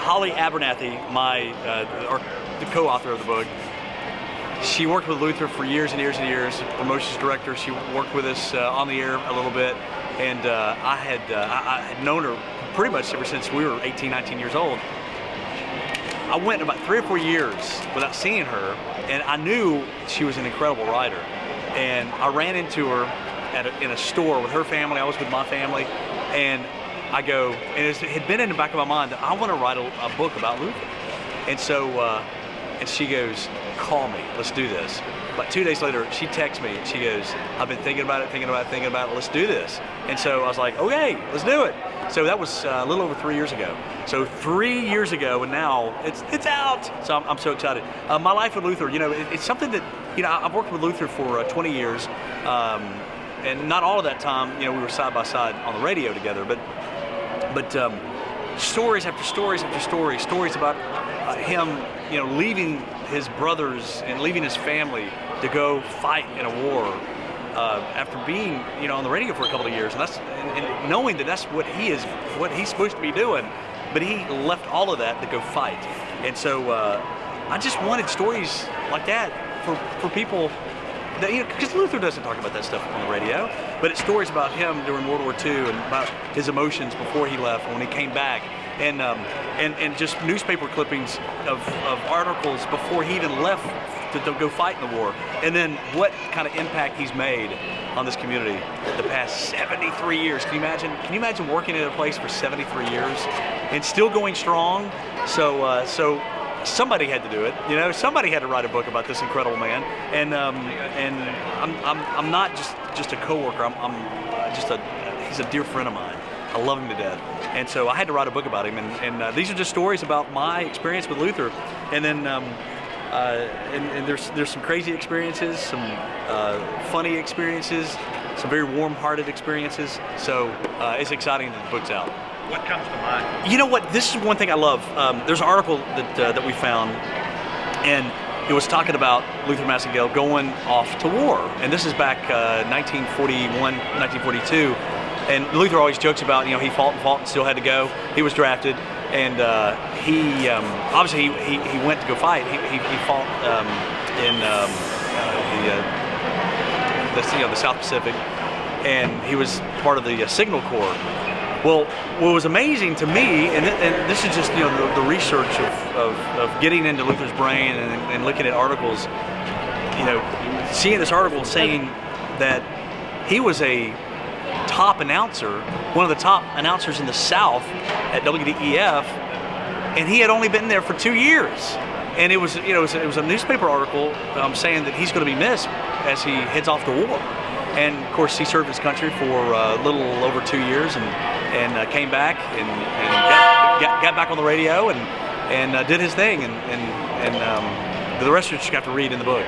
Holly Abernathy, the co-author of the book, she worked with Luther for years and years and years, promotions director. She worked with us on the air a little bit, and I had known her pretty much ever since we were 18, 19 years old. I went about 3 or 4 years without seeing her, and I knew she was an incredible writer. And I ran into her in a store with her family. I was with my family, and I go, and it had been in the back of my mind that I want to write a book about Luther. And so, and she goes, call me, let's do this. About 2 days later, she texts me, and she goes, I've been thinking about it, let's do this. And so I was like, okay, let's do it. So that was a little over 3 years ago. So 3 years ago, and now it's out. So I'm so excited. My life with Luther, it's something that, I've worked with Luther for 20 years. And not all of that time, we were side by side on the radio together, but stories after stories after stories about him, leaving his brothers and leaving his family to go fight in a war after being, on the radio for a couple of years, and knowing that that's what he's supposed to be doing, but he left all of that to go fight. And so I just wanted stories like that for people. Because Luther doesn't talk about that stuff on the radio, but it's stories about him during World War II and about his emotions before he left and when he came back, and just newspaper clippings of articles before he even left to go fight in the war, and then what kind of impact he's made on this community the past 73 years. Can you imagine working at a place for 73 years and still going strong? So somebody had to do it, somebody had to write a book about this incredible man, and I'm not just a coworker. He's a dear friend of mine. I love him to death, and so I had to write a book about him. And these are just stories about my experience with Luther, and then and there's some crazy experiences, some funny experiences, some very warm-hearted experiences. So it's exciting that the book's out. What comes to mind? You know what? This is one thing I love. There's an article that we found, and it was talking about Luther Massengale going off to war. And this is back 1941, 1942. And Luther always jokes about, he fought and still had to go. He was drafted, and he obviously he went to go fight. He fought in the South Pacific, and he was part of the Signal Corps. Well, what was amazing to me, and this is just the research of getting into Luther's brain and looking at articles, seeing this article saying that he was a top announcer, one of the top announcers in the South at WDEF, and he had only been there for 2 years. And it was a newspaper article saying that he's going to be missed as he heads off to war. And of course, he served his country for a little over 2 years, and came back and got back on the radio and did his thing, and the rest of you just got to read in the book.